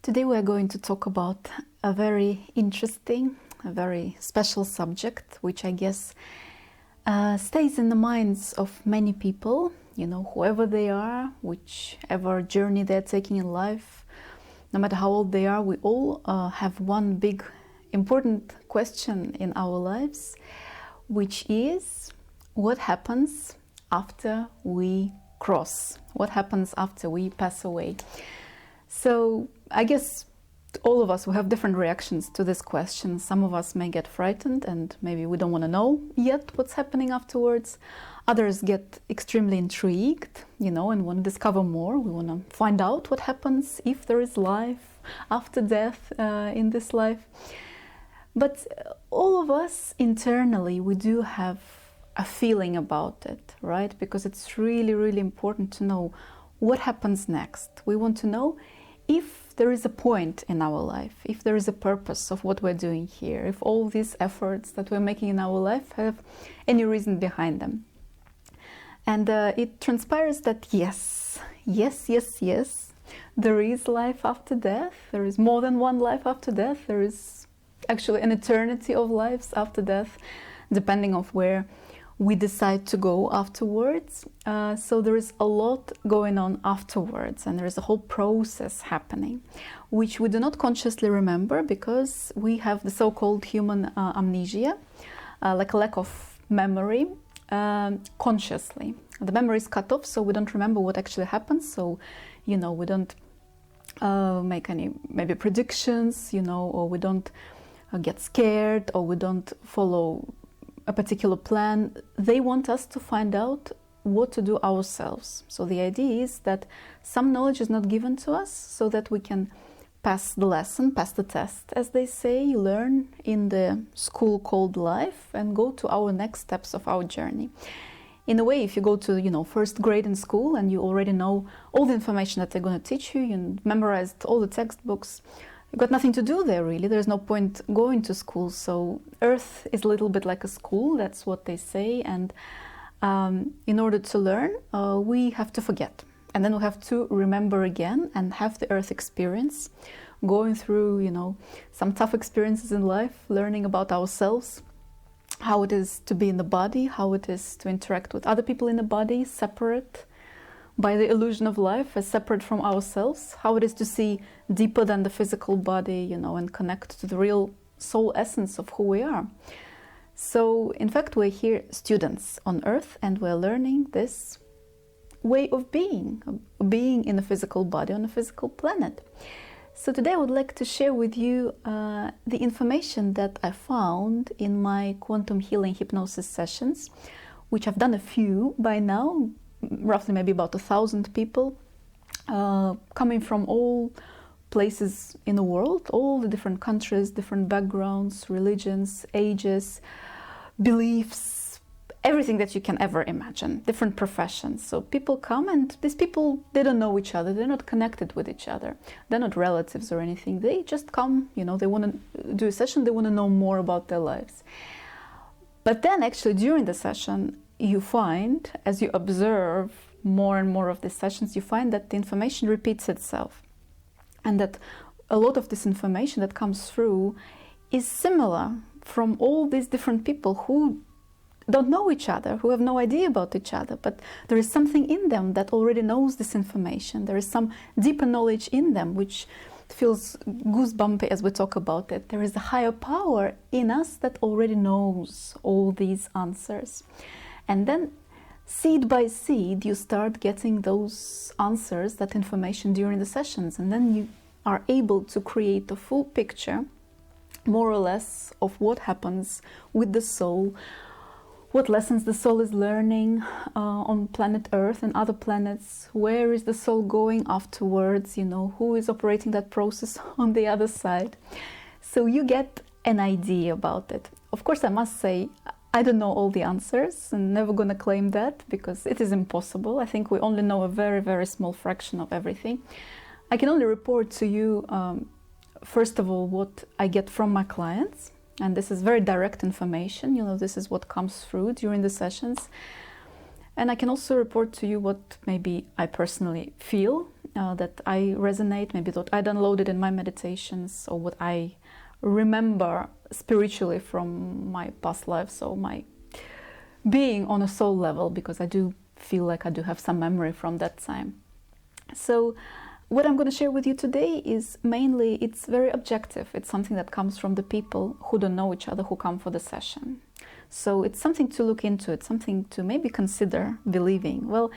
Today we are going to talk about a very interesting, a very special subject, which I guess stays in the minds of many people, whoever they are, whichever journey they're taking in life, no matter how old they are, we all have one big important question in our lives, which is what happens after we cross? What happens after we pass away? So I guess all of us will have different reactions to this question. Some of us may get frightened and maybe we don't want to know yet what's happening afterwards. Others get extremely intrigued, and want to discover more. We want to find out what happens if there is life after death in this life. But all of us internally, we do have a feeling about it, right? Because it's really, really important to know what happens next. We want to know if there is a point in our life, if there is a purpose of what we're doing here, if all these efforts that we're making in our life have any reason behind them. And it transpires that yes, there is life after death. There is more than one life after death. There is actually an eternity of lives after death, depending on where we decide to go afterwards. So there is a lot going on afterwards, and there is a whole process happening, which we do not consciously remember because we have the so-called human amnesia, like a lack of memory consciously. The memory is cut off, so we don't remember what actually happens. So, we don't make any maybe predictions, or we don't get scared, or we don't follow a particular plan. They want us to find out what to do ourselves. So the idea is that some knowledge is not given to us so that we can pass the lesson, pass the test, as they say, learn in the school called life and go to our next steps of our journey. In a way, if you go to, first grade in school and you already know all the information that they're going to teach you, you memorized all the textbooks, you've got nothing to do there, really. There's no point going to school. So Earth is a little bit like a school, that's what they say. And in order to learn, we have to forget. And then we have to remember again and have the Earth experience, going through, some tough experiences in life, learning about ourselves, how it is to be in the body, how it is to interact with other people in the body, separate by the illusion of life, as separate from ourselves, how it is to see deeper than the physical body, and connect to the real soul essence of who we are. So, in fact, we're here students on Earth, and we're learning this way of being in a physical body on a physical planet. So today I would like to share with you the information that I found in my quantum healing hypnosis sessions, which I've done a few by now, roughly maybe about 1,000 people, coming from all places in the world, all the different countries, different backgrounds, religions, ages, beliefs, everything that you can ever imagine, different professions. So people come, and these people, they don't know each other, they're not connected with each other, they're not relatives or anything, they just come, they want to do a session, they want to know more about their lives. But then actually during the session, you find, as you observe more and more of these sessions, you find that the information repeats itself, and that a lot of this information that comes through is similar from all these different people who don't know each other, who have no idea about each other, but there is something in them that already knows this information. There is some deeper knowledge in them which feels goosebumpy as we talk about it. There is a higher power in us that already knows all these answers. And then seed by seed you start getting those answers, that information during the sessions, and then you are able to create a full picture, more or less, of what happens with the soul, what lessons the soul is learning on planet Earth and other planets, where is the soul going afterwards, who is operating that process on the other side. So you get an idea about it. Of course, I must say, I don't know all the answers, and never gonna claim that, because it is impossible. I think we only know a very, very small fraction of everything. I can only report to you, first of all, what I get from my clients. And this is very direct information, this is what comes through during the sessions. And I can also report to you what maybe I personally feel that I resonate, maybe that I downloaded in my meditations, or what I remember spiritually from my past lives, or my being on a soul level, because I do feel like I do have some memory from that time. So what I'm going to share with you today is mainly, it's very objective. It's something that comes from the people who don't know each other, who come for the session. So it's something to look into. It's something to maybe consider believing. Well,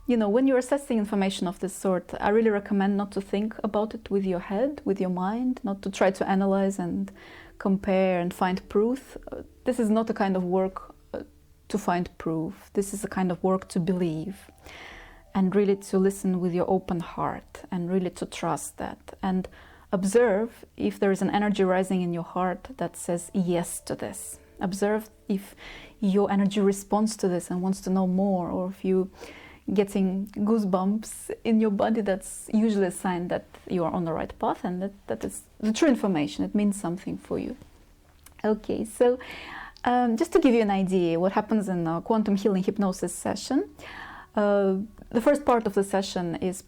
you know, when you're assessing information of this sort, I really recommend not to think about it with your head, with your mind, not to try to analyze and compare and find proof. This is not a kind of work to find proof. This is a kind of work to believe, and really to listen with your open heart, and really to trust that, and observe if there is an energy rising in your heart that says yes to this. Observe if your energy responds to this and wants to know more, or if you getting goosebumps in your body. That's usually a sign that you are on the right path, and that is the true information. It means something for you. Okay, so just to give you an idea what happens in a quantum healing hypnosis session, the first part of the session is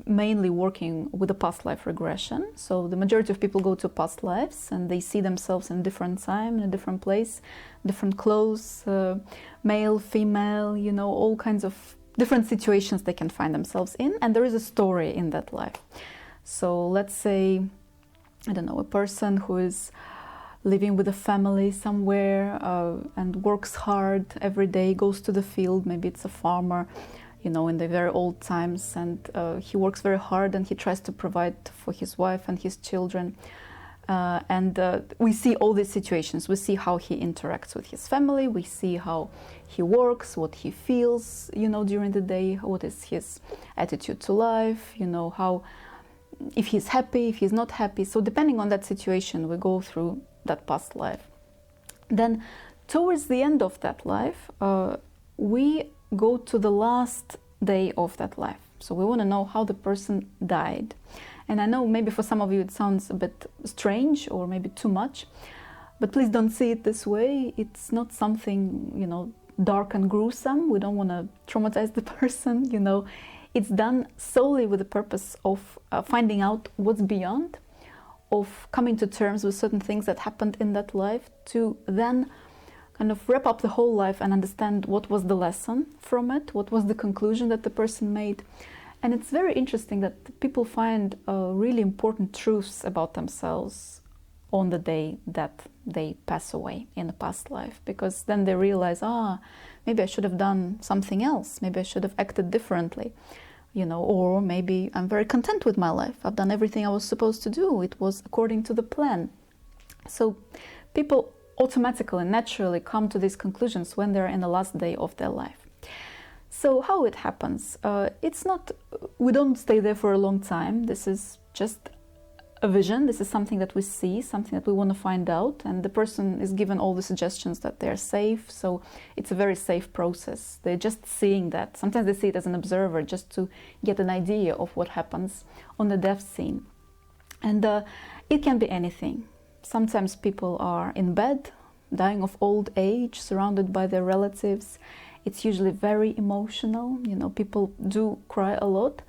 mainly working with the past life regression. So the majority of people go to past lives and they see themselves in a different time, in a different place, different clothes, male, female, you know, all kinds of different situations they can find themselves in, and there is a story in that life. So let's say, I don't know, a person who is living with a family somewhere and works hard every day, goes to the field, maybe it's a farmer, you know, in the very old times, and he works very hard and he tries to provide for his wife and his children. We see all these situations. We see how he interacts with his family, we see how he works, what he feels, you know, during the day, what is his attitude to life, you know, how, if he's happy, if he's not happy. So depending on that situation, we go through that past life. Then towards the end of that life, we go to the last day of that life. So we want to know how the person died. And I know maybe for some of you it sounds a bit strange or maybe too much, but please don't see it this way. It's not something, you know, dark and gruesome. We don't want to traumatize the person, you know. It's done solely with the purpose of finding out what's beyond, of coming to terms with certain things that happened in that life, to then kind of wrap up the whole life and understand what was the lesson from it, what was the conclusion that the person made. And it's very interesting that people find really important truths about themselves on the day that they pass away in the past life, because then they realize, maybe I should have done something else, maybe I should have acted differently, you know, or maybe I'm very content with my life, I've done everything I was supposed to do, it was according to the plan. So people automatically, naturally come to these conclusions when they're in the last day of their life. So how it happens? It's not, we don't stay there for a long time. This is just a vision. This is something that we see, something that we want to find out. And the person is given all the suggestions that they're safe. So it's a very safe process. They're just seeing that. Sometimes they see it as an observer, just to get an idea of what happens on the death scene. And it can be anything. Sometimes people are in bed, dying of old age, surrounded by their relatives. It's usually very emotional. You know, people do cry a lot,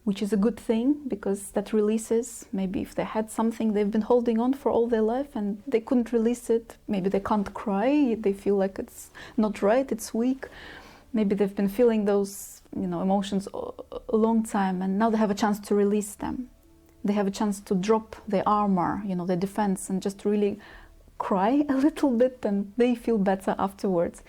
which is a good thing, because that releases, maybe if they had something they've been holding on for all their life and they couldn't release it, maybe they can't cry, they feel like it's not right, it's weak. Maybe they've been feeling those, you know, emotions a long time, and now they have a chance to release them. They have a chance to drop their armor, you know, their defense, and just really cry a little bit, and they feel better afterwards.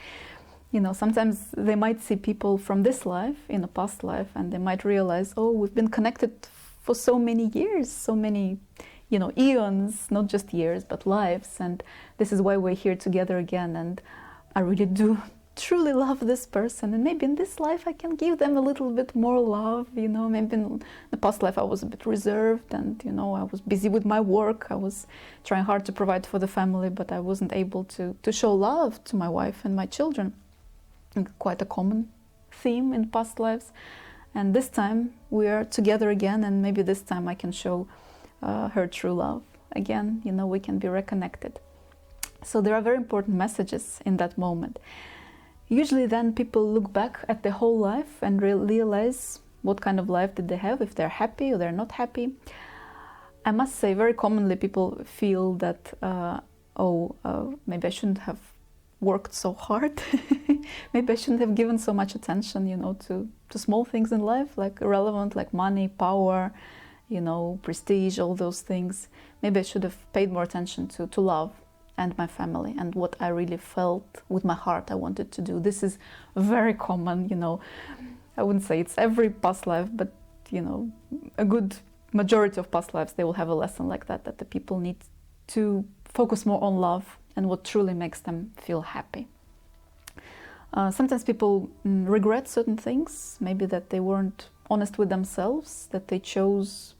You know, sometimes they might see people from this life, in a past life, and they might realize, oh, we've been connected for so many years, so many, you know, eons, not just years, but lives, and this is why we're here together again, and I really do truly love this person, and maybe in this life I can give them a little bit more love, you know. Maybe in the past life I was a bit reserved, and, you know, I was busy with my work, I was trying hard to provide for the family, but I wasn't able to show love to my wife and my children. Quite a common theme in past lives. And this time we are together again, and maybe this time I can show her true love again, you know, we can be reconnected. So there are very important messages in that moment. Usually then people look back at their whole life and realize what kind of life did they have, if they're happy or they're not happy. I must say, very commonly people feel that, maybe I shouldn't have worked so hard. Maybe I shouldn't have given so much attention, to small things in life, like irrelevant, like money, power, prestige, all those things. Maybe I should have paid more attention to love and my family and what I really felt with my heart I wanted to do. This is very common, I wouldn't say it's every past life, but, a good majority of past lives, they will have a lesson like that the people need to focus more on love and what truly makes them feel happy. Sometimes people regret certain things, maybe that they weren't honest with themselves, that they chose,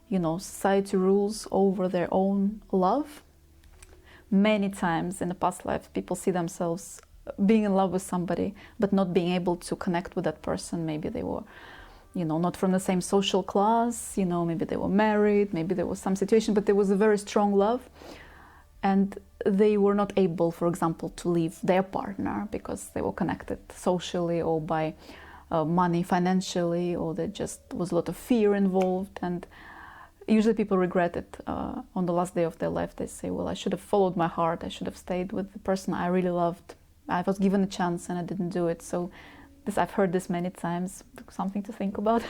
society rules over their own love. Many times in the past life, people see themselves being in love with somebody, but not being able to connect with that person. Maybe they were, not from the same social class, maybe they were married, maybe there was some situation, but there was a very strong love. And they were not able, for example, to leave their partner because they were connected socially or by money, financially, or there just was a lot of fear involved. And usually people regret it on the last day of their life. They say, well, I should have followed my heart. I should have stayed with the person I really loved. I was given a chance and I didn't do it. So I've heard this many times, something to think about.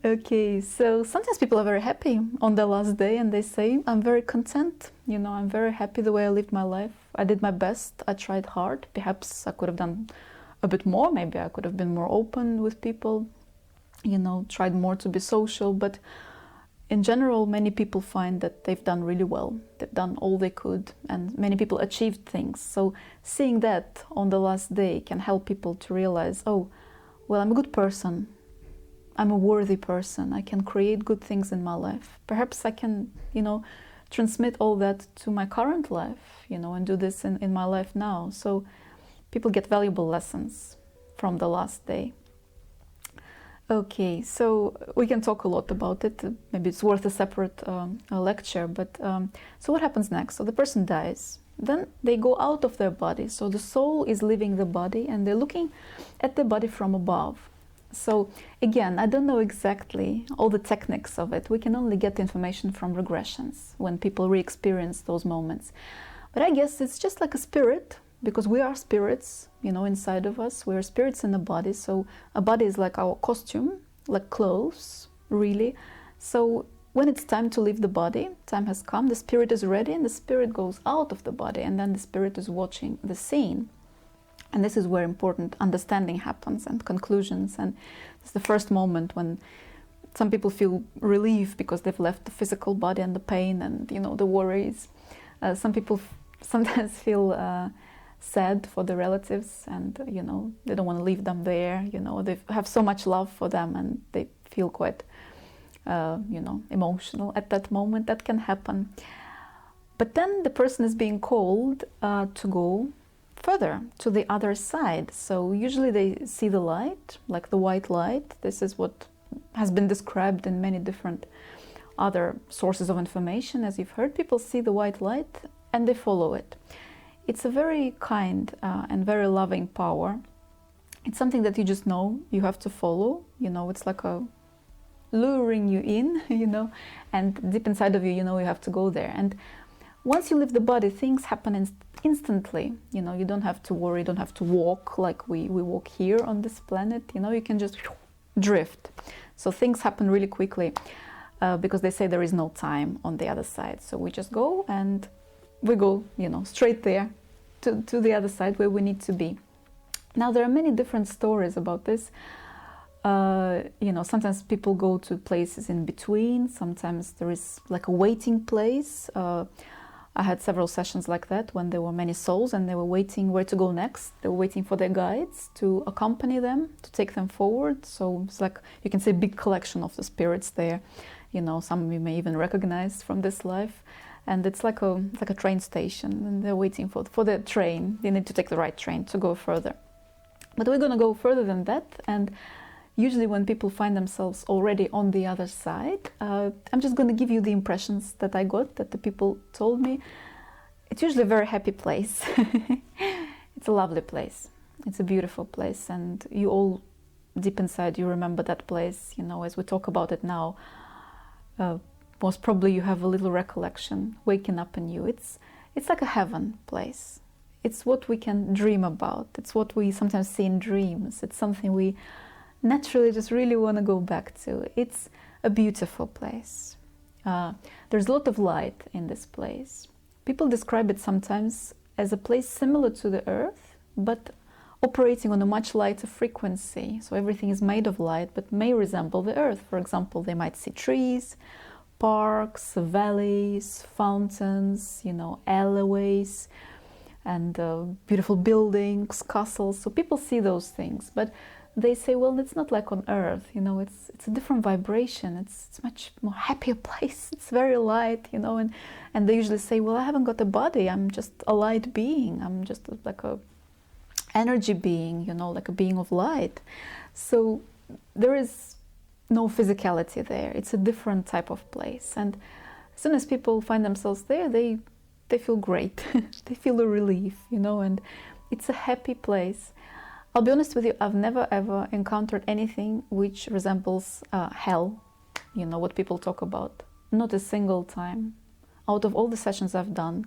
Okay, so sometimes people are very happy on their last day and they say, I'm very content, I'm very happy the way I lived my life. I did my best, I tried hard. Perhaps I could have done a bit more, maybe I could have been more open with people, tried more to be social. But in general, many people find that they've done really well. They've done all they could, and many people achieved things. So seeing that on the last day can help people to realize, oh, well, I'm a good person. I'm a worthy person. I can create good things in my life. Perhaps I can, transmit all that to my current life, and do this in my life now. So people get valuable lessons from the last day. Okay, so we can talk a lot about it. Maybe it's worth a separate lecture. But so what happens next? So the person dies. Then they go out of their body. So the soul is leaving the body and they're looking at the body from above. So again, I don't know exactly all the techniques of it. We can only get information from regressions when people re-experience those moments. But I guess it's just like a spirit, because we are spirits, inside of us. We're spirits in a body. So a body is like our costume, like clothes, really. So when it's time to leave the body, time has come, the spirit is ready and the spirit goes out of the body, and then the spirit is watching the scene. And this is where important understanding happens and conclusions. And it's the first moment when some people feel relief because they've left the physical body and the pain and, the worries. Some people sometimes feel sad for the relatives and, they don't want to leave them there. They have so much love for them and they feel quite, emotional at that moment. That can happen. But then the person is being called to go further to the other side. So usually they see the light, like the white light. This is what has been described in many different other sources of information. As you've heard, people see the white light and they follow it. It's a very kind and very loving power. It's something that you just know you have to follow. It's like a luring you in, and deep inside of you, you have to go there. And once you leave the body, things happen instantly. You don't have to worry, you don't have to walk like we walk here on this planet. You can just drift. So things happen really quickly because they say there is no time on the other side. So we just go and we go, straight there to the other side where we need to be. Now, there are many different stories about this. Sometimes people go to places in between. Sometimes there is like a waiting place. I had several sessions like that when there were many souls and they were waiting where to go next. They were waiting for their guides to accompany them, to take them forward. So it's like, you can say, a big collection of the spirits there. Some you may even recognize from this life. And it's like a train station, and they're waiting for the train. They need to take the right train to go further. But we're going to go further than that. And usually when people find themselves already on the other side, I'm just going to give you the impressions that I got, that the people told me. It's usually a very happy place. It's a lovely place. It's a beautiful place. And you all deep inside you remember that place, you know, as we talk about it now, most probably you have a little recollection waking up in you. It's like a heaven place. It's what we can dream about. It's what we sometimes see in dreams. It's something we naturally just really want to go back to. It's a beautiful place. There's a lot of light in this place. People describe it sometimes as a place similar to the earth, but operating on a much lighter frequency. So everything is made of light, but may resemble the earth. For example, they might see trees, parks, valleys, fountains, you know, alleyways, and beautiful buildings, castles. So people see those things, but they say, well, it's not like on earth, you know, it's a different vibration. It's much more happier place. It's very light, you know, and they usually say, well, I haven't got a body. I'm just a light being. I'm just like a energy being, you know, like a being of light. So there is no physicality there. It's a different type of place. And as soon as people find themselves there, they feel great. They feel a relief, you know, and it's a happy place. I'll be honest with you, I've never ever encountered anything which resembles hell, you know, what people talk about. Not a single time. Out of all the sessions I've done,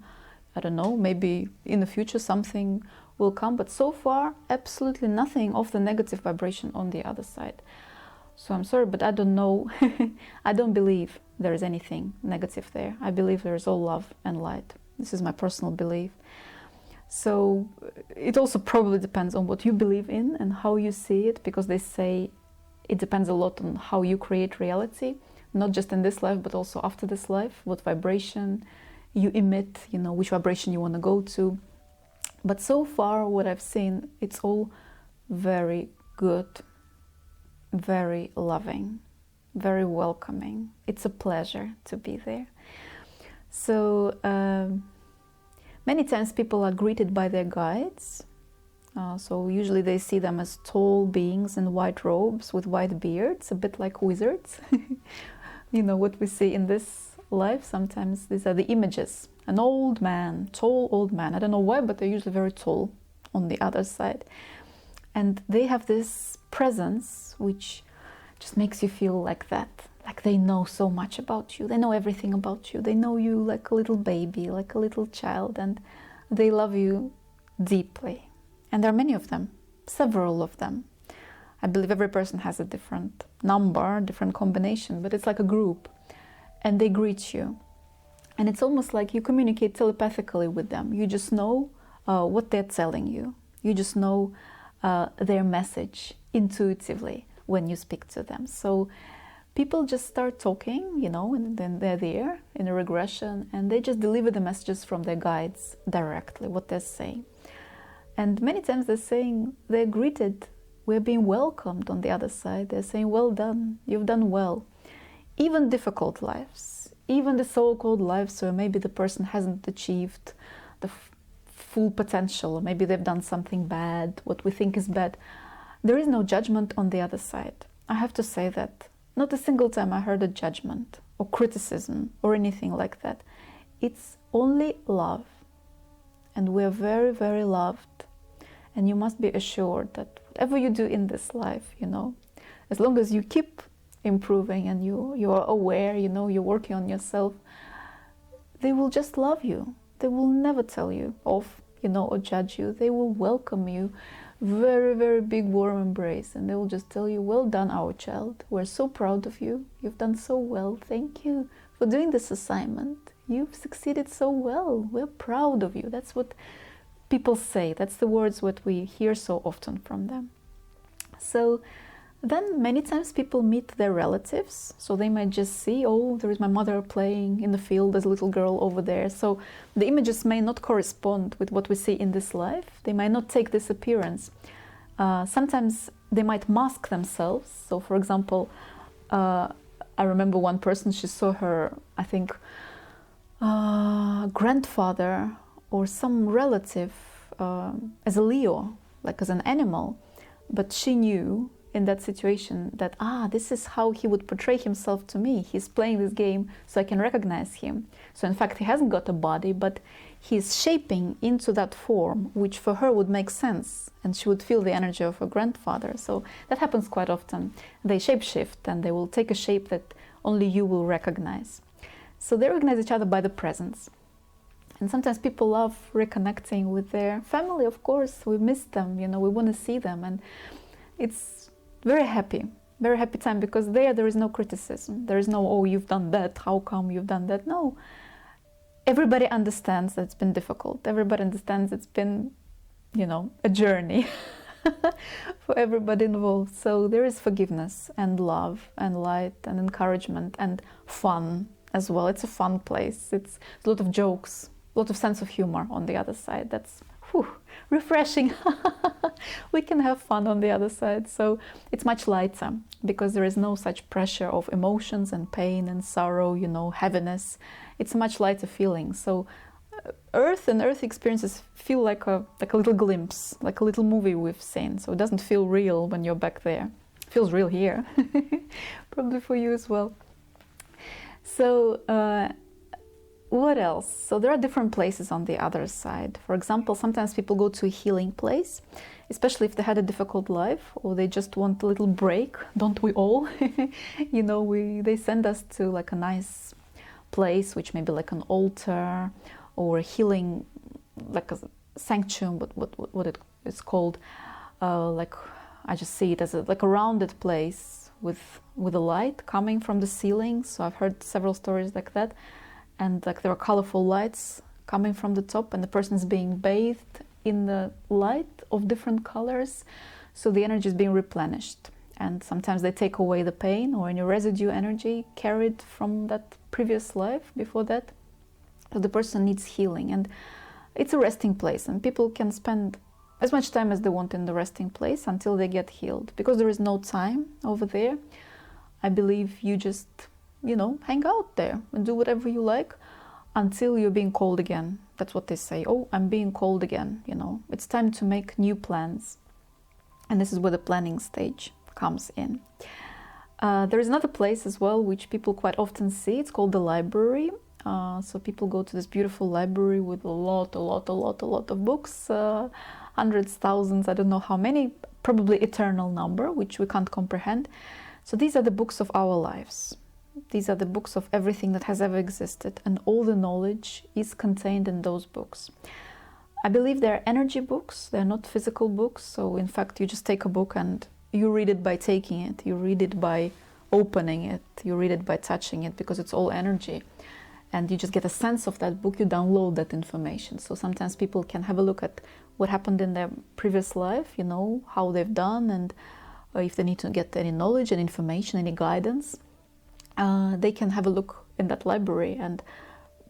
I don't know, maybe in the future something will come, but so far, absolutely nothing of the negative vibration on the other side. So I'm sorry, but I don't know. I don't believe there is anything negative there. I believe there is all love and light. This is my personal belief. So it also probably depends on what you believe in and how you see it, because they say it depends a lot on how you create reality, not just in this life, but also after this life, what vibration you emit, you know, which vibration you want to go to. But so far, what I've seen, it's all very good, very loving, very welcoming. It's a pleasure to be there. So many times people are greeted by their guides. So usually they see them as tall beings in white robes with white beards, a bit like wizards. You know, what we see in this life, sometimes these are the images. An old man, tall old man. I don't know why, but they're usually very tall on the other side. And they have this presence which just makes you feel like that. Like they know so much about you. They know everything about you. They know you like a little baby, like a little child, and they love you deeply. And there are many of them, several of them. I believe every person has a different number, different combination, but it's like a group. And they greet you. And it's almost like you communicate telepathically with them. You just know what they're telling you. You just know their message intuitively when you speak to them. So people just start talking, you know, and then they're there in a regression, and they just deliver the messages from their guides directly, what they're saying. And many times they're greeted, we're being welcomed on the other side. They're saying, well done, you've done well. Even difficult lives, even the so-called lives where maybe the person hasn't achieved the full potential, or maybe they've done something bad, what we think is bad, there is no judgment on the other side. I have to say that. Not a single time I heard a judgment or criticism or anything like that. It's only love. And we're very, very loved. And you must be assured that whatever you do in this life, you know, as long as you keep improving and you are aware, you know, you're working on yourself, they will just love you. They will never tell you off, you know, or judge you. They will welcome you, very, very big warm embrace, and they will just tell you, well done, our child. We're so proud of you. You've done so well. Thank you for doing this assignment. You've succeeded so well. We're proud of you. That's what people say. That's the words what we hear so often from them. So then many times people meet their relatives, so they might just see, oh, there is my mother playing in the field as a little girl over there. So the images may not correspond with what we see in this life. They might not take this appearance. Sometimes they might mask themselves. So for example, I remember one person, she saw her, I think, grandfather or some relative as a Leo, like as an animal, but she knew, in that situation that, this is how he would portray himself to me. He's playing this game so I can recognize him. So in fact, he hasn't got a body, but he's shaping into that form, which for her would make sense, and she would feel the energy of her grandfather. So that happens quite often. They shapeshift, and they will take a shape that only you will recognize. So they recognize each other by the presence. And sometimes people love reconnecting with their family, of course. We miss them, we want to see them. And it's very happy time, because there is no criticism. There is no, oh, you've done that, how come you've done that? No. Everybody understands that it's been difficult. Everybody understands it's been, a journey for everybody involved. So there is forgiveness and love and light and encouragement and fun as well. It's a fun place. It's a lot of jokes, a lot of sense of humor on the other side. That's refreshing. We can have fun on the other side. So it's much lighter, because there is no such pressure of emotions and pain and sorrow, heaviness. It's a much lighter feeling. So Earth and Earth experiences feel like a little glimpse, like a little movie we've seen. So it doesn't feel real when you're back there. It feels real here. Probably for you as well. So what else? So there are different places on the other side. For example, sometimes people go to a healing place, especially if they had a difficult life or they just want a little break. Don't we all? They send us to like a nice place, which may be like an altar or a healing, like a sanctuary, what it is called. Like I just see it as like a rounded place with a light coming from the ceiling. So I've heard several stories like that. And like there are colorful lights coming from the top, and the person is being bathed in the light of different colors. So the energy is being replenished. And sometimes they take away the pain or any residue energy carried from that previous life before that. So the person needs healing. And it's a resting place, and people can spend as much time as they want in the resting place until they get healed. Because there is no time over there, I believe you just hang out there and do whatever you like until you're being called again. That's what they say. Oh, I'm being called again. It's time to make new plans. And this is where the planning stage comes in. There is another place as well, which people quite often see. It's called the library. So people go to this beautiful library with a lot of books, hundreds, thousands, I don't know how many, probably eternal number, which we can't comprehend. So these are the books of our lives. These are the books of everything that has ever existed, and all the knowledge is contained in those books. I believe they're energy books, they're not physical books. So in fact, you just take a book and you read it by taking it, you read it by opening it, you read it by touching it, because it's all energy. And you just get a sense of that book, you download that information. So sometimes people can have a look at what happened in their previous life, how they've done, and if they need to get any knowledge and information, any guidance. They can have a look in that library and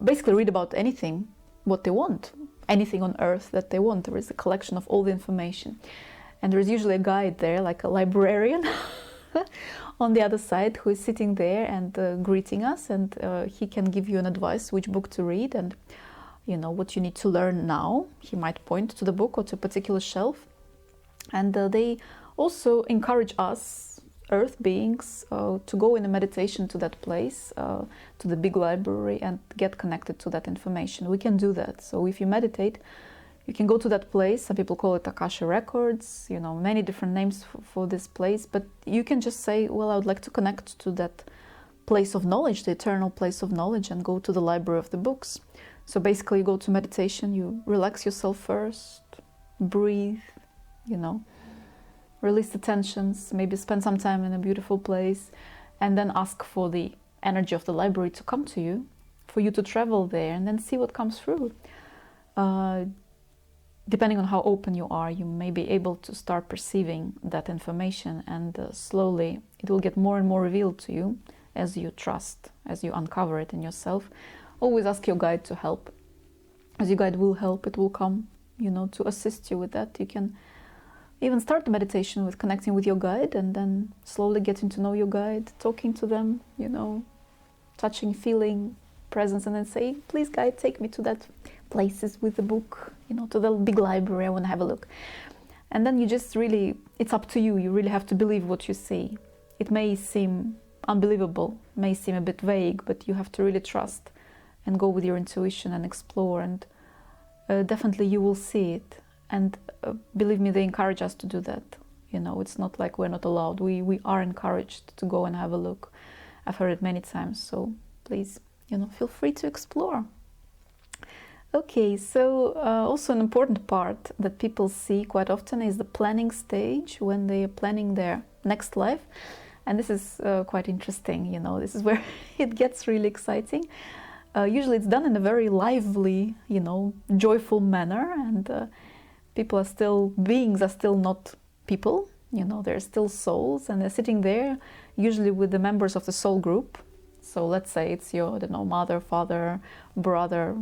basically read about anything, what they want, anything on earth that they want. There is a collection of all the information. And there is usually a guide there, like a librarian on the other side, who is sitting there and greeting us. And he can give you an advice which book to read and, what you need to learn now. He might point to the book or to a particular shelf. And they also encourage us, earth beings, to go in a meditation to that place, to the big library, and get connected to that information. We can do that. So if you meditate, you can go to that place. Some people call it Akasha Records, many different names for this place. But you can just say, well, I would like to connect to that place of knowledge, the eternal place of knowledge, and go to the library of the books. So basically you go to meditation, you relax yourself first, breathe, release the tensions, maybe spend some time in a beautiful place, and then ask for the energy of the library to come to you, for you to travel there and then see what comes through. Depending on how open you are, you may be able to start perceiving that information, and slowly it will get more and more revealed to you as you trust, as you uncover it in yourself. Always ask your guide to help. As your guide will help, it will come, to assist you with that. You can even start the meditation with connecting with your guide, and then slowly getting to know your guide, talking to them, touching, feeling presence, and then say, please guide, take me to that places with the book, to the big library, I want to have a look. And then you just really, it's up to you. You really have to believe what you see. It may seem unbelievable, may seem a bit vague, but you have to really trust and go with your intuition and explore, and definitely you will see it. And believe me, they encourage us to do that. You know, it's not like we're not allowed. We are encouraged to go and have a look. I've heard it many times, so please, you know, feel free to explore. Okay, so also an important part that people see quite often is the planning stage, when they are planning their next life. And this is quite interesting, you know, this is where it gets really exciting. Usually it's done in a very lively, you know, joyful manner, and people are still, beings are still not people, you know, they're still souls, and they're sitting there, usually with the members of the soul group. So let's say it's your, I don't know, mother, father, brother,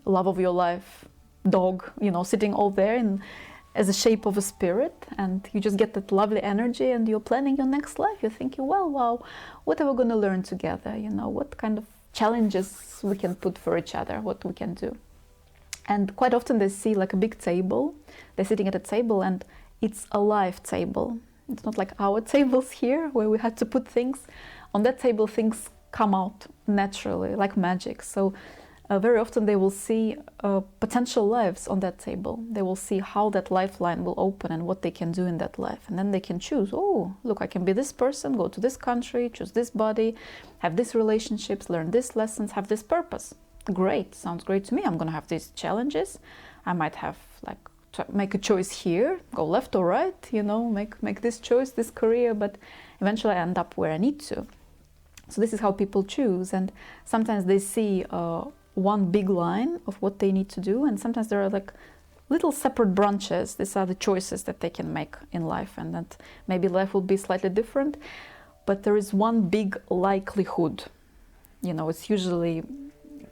love of your life, dog, you know, sitting all there in, as a shape of a spirit, and you just get that lovely energy, and you're planning your next life. You're thinking, well, wow, what are we going to learn together? You know, what kind of challenges we can put for each other, what we can do. And quite often they see like a big table. They're sitting at a table, and it's a live table. It's not like our tables here where we had to put things. On that table, things come out naturally, like magic. So very often they will see potential lives on that table. They will see how that lifeline will open and what they can do in that life. And then they can choose, oh, look, I can be this person, go to this country, choose this body, have these relationships, learn these lessons, have this purpose. Great, sounds great to me. I'm going to have these challenges. I might have like to make a choice here, go left or right, you know, make this choice, this career, but eventually I end up where I need to. So this is how people choose. And sometimes they see one big line of what they need to do, and sometimes there are like little separate branches. These are the choices that they can make in life, and that maybe life will be slightly different, but there is one big likelihood. You know, it's usually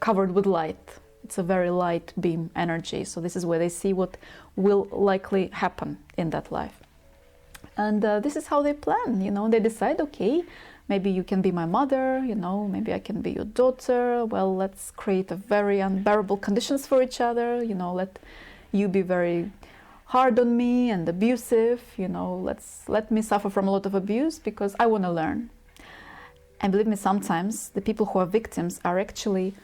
covered with light. It's a very light beam energy, so this is where they see what will likely happen in that life. And this is how they plan, you know. They decide, okay, maybe you can be my mother, you know, maybe I can be your daughter. Well, let's create a very unbearable conditions for each other, you know, let you be very hard on me and abusive, you know, let me suffer from a lot of abuse because I want to learn. And believe me, sometimes the people who are victims are actually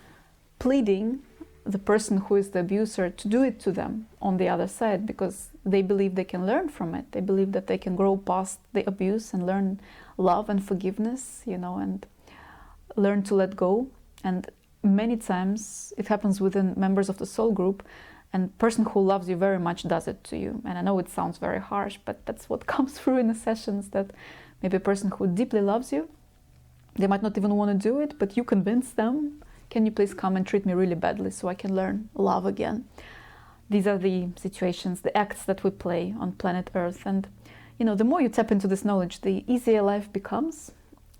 pleading the person who is the abuser to do it to them on the other side, because they believe they can learn from it. They believe that they can grow past the abuse and learn love and forgiveness, you know, and learn to let go. And many times it happens within members of the soul group, and person who loves you very much does it to you. And I know it sounds very harsh, but that's what comes through in the sessions, that maybe a person who deeply loves you, they might not even want to do it, but you convince them, can you please come and treat me really badly so I can learn love again? These are the situations, the acts that we play on planet Earth. And, you know, the more you tap into this knowledge, the easier life becomes,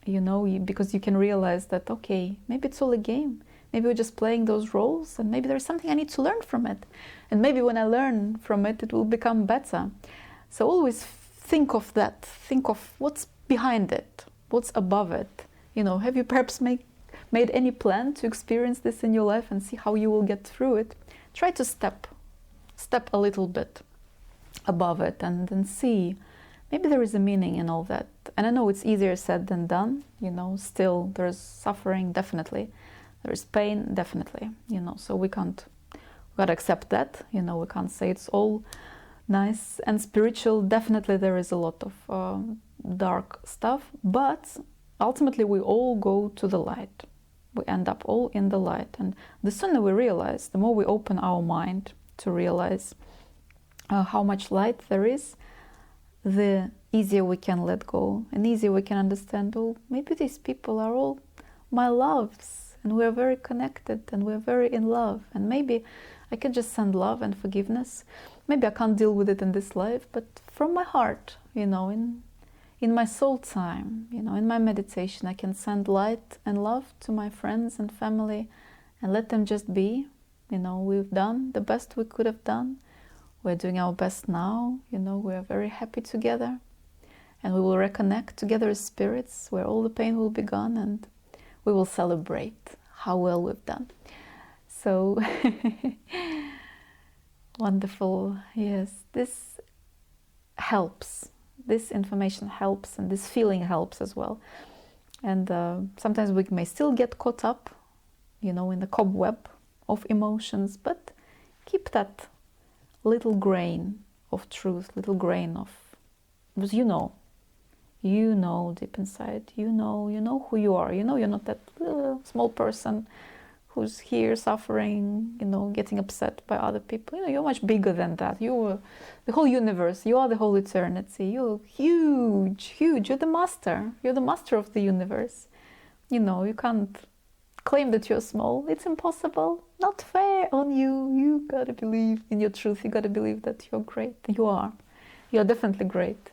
you know, because you can realize that, okay, maybe it's all a game. Maybe we're just playing those roles, and maybe there's something I need to learn from it. And maybe when I learn from it, it will become better. So always think of that. Think of what's behind it, what's above it. You know, have you perhaps made any plan to experience this in your life and see how you will get through it? Try to step a little bit above it, and then see maybe there is a meaning in all that. And I know it's easier said than done, you know, still there's suffering, definitely. There is pain, definitely, you know, so we gotta accept that, you know, we can't say it's all nice and spiritual. Definitely there is a lot of dark stuff, but ultimately we all go to the light. We end up all in the light. And the sooner we realize, the more we open our mind to realize how much light there is, the easier we can let go, and easier we can understand, oh, maybe these people are all my loves, and we're very connected, and we're very in love, and maybe I can just send love and forgiveness. Maybe I can't deal with it in this life, but from my heart, you know, in my soul time, you know, in my meditation, I can send light and love to my friends and family and let them just be. You know, we've done the best we could have done. We're doing our best now, you know, we're very happy together, and we will reconnect together as spirits where all the pain will be gone, and we will celebrate how well we've done. So wonderful. Yes, this helps. This information helps, and this feeling helps as well. And sometimes we may still get caught up, you know, in the cobweb of emotions, but keep that little grain of truth, little grain of, because you know deep inside, you know who you are, you know you're not that small person who's here suffering, you know, getting upset by other people. You know, you're much bigger than that. You're the whole universe. You are the whole eternity. You're huge. You're the master. You're the master of the universe. You know, you can't claim that you're small. It's impossible. Not fair on you. You gotta believe in your truth. You gotta believe that you're great. You are. You're definitely great.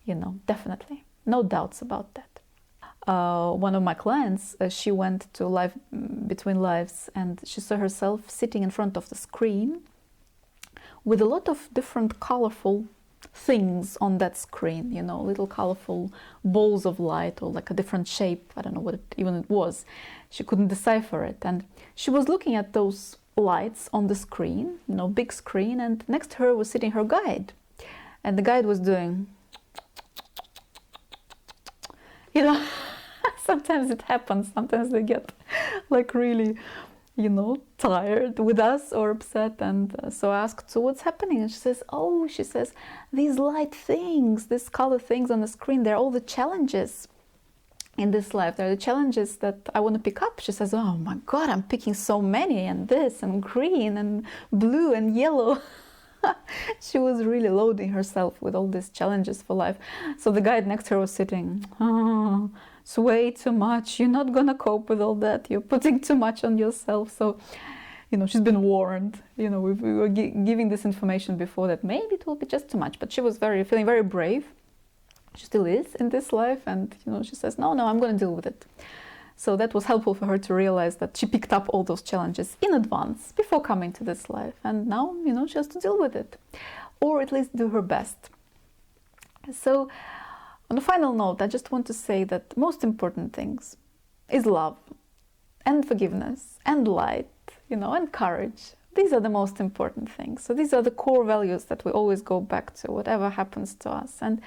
You know, definitely. No doubts about that. One of my clients, she went to Life Between Lives, and she saw herself sitting in front of the screen with a lot of different colorful things on that screen, you know, little colorful balls of light, or like a different shape. I don't know what it was. She couldn't decipher it. And she was looking at those lights on the screen, you know, big screen, and next to her was sitting her guide. And the guide was doing, you know, sometimes it happens. Sometimes they get like really, you know, tired with us or upset. And so I asked, so what's happening? And she says, these light things, these color things on the screen, they're all the challenges in this life. They're the challenges that I want to pick up. She says, oh my God, I'm picking so many, and this, and green, and blue, and yellow. She was really loading herself with all these challenges for life. So the guide next to her was sitting, oh, it's way too much. You're not gonna cope with all that. You're putting too much on yourself. So, you know, she's been warned. You know, we were giving this information before that maybe it will be just too much. But she was feeling very brave. She still is in this life, and you know, she says, no, I'm going to deal with it. So that was helpful for her to realize that she picked up all those challenges in advance before coming to this life, and now, you know, she has to deal with it, or at least do her best. So on a final note, I just want to say that most important things is love and forgiveness and light, you know, and courage. These are the most important things. So these are the core values that we always go back to, whatever happens to us. And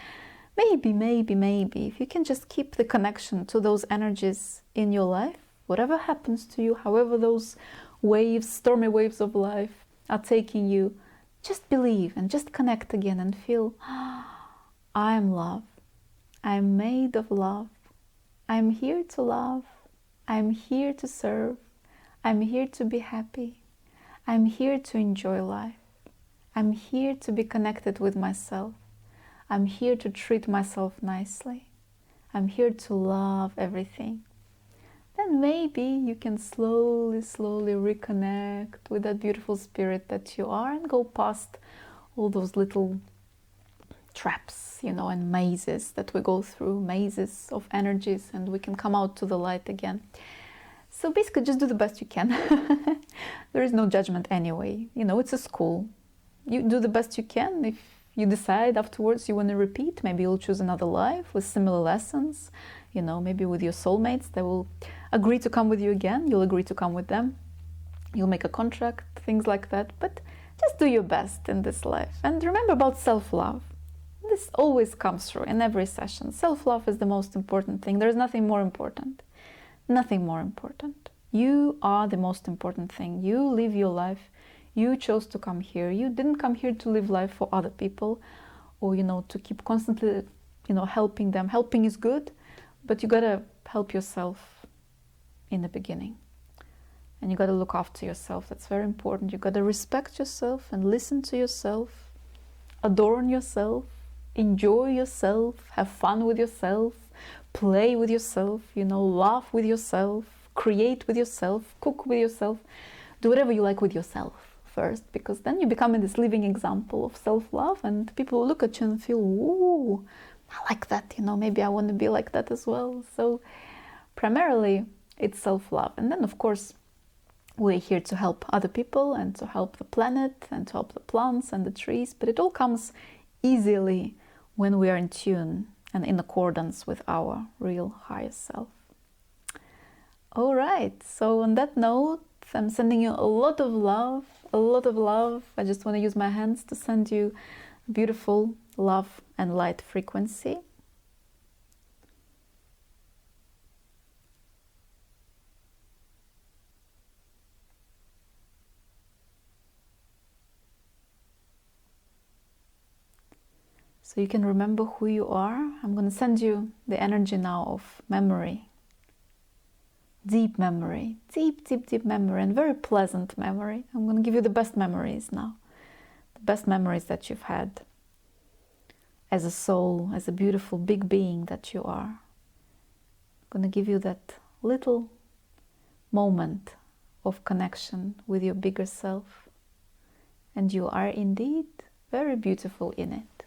maybe, if you can just keep the connection to those energies in your life, whatever happens to you, however those waves, stormy waves of life are taking you, just believe and just connect again and feel, I am love. I'm made of love. I'm here to love. I'm here to serve. I'm here to be happy. I'm here to enjoy life. I'm here to be connected with myself. I'm here to treat myself nicely. I'm here to love everything. Then maybe you can slowly reconnect with that beautiful spirit that you are, and go past all those little traps, you know, and mazes that we go through, mazes of energies, and we can come out to the light again. So basically just do the best you can. There is no judgment anyway. You know, it's a school. You do the best you can. If you decide afterwards you want to repeat, maybe you'll choose another life with similar lessons, you know, maybe with your soulmates. They will agree to come with you again. You'll agree to come with them. You'll make a contract, things like that. But just do your best in this life. And remember about self-love. This always comes through in every session. Self-love is the most important thing. There is nothing more important. Nothing more important. You are the most important thing. You live your life. You chose to come here. You didn't come here to live life for other people, or, you know, to keep constantly, you know, helping them. Helping is good, but you gotta help yourself in the beginning. And you gotta look after yourself. That's very important. You gotta respect yourself and listen to yourself, adorn yourself, enjoy yourself, have fun with yourself, play with yourself, you know, laugh with yourself, create with yourself, cook with yourself, do whatever you like with yourself first, because then you become this living example of self-love, and people will look at you and feel, ooh, I like that, you know, maybe I want to be like that as well. So primarily it's self-love. And then of course we're here to help other people and to help the planet and to help the plants and the trees, but it all comes easily when we are in tune and in accordance with our real higher self. All right, so on that note, I'm sending you a lot of love, a lot of love. I just want to use my hands to send you beautiful love and light frequency. So you can remember who you are. I'm going to send you the energy now of memory. Deep memory, deep, deep, deep memory, and very pleasant memory. I'm going to give you the best memories now. The best memories that you've had as a soul, as a beautiful big being that you are. I'm going to give you that little moment of connection with your bigger self. And you are indeed very beautiful in it.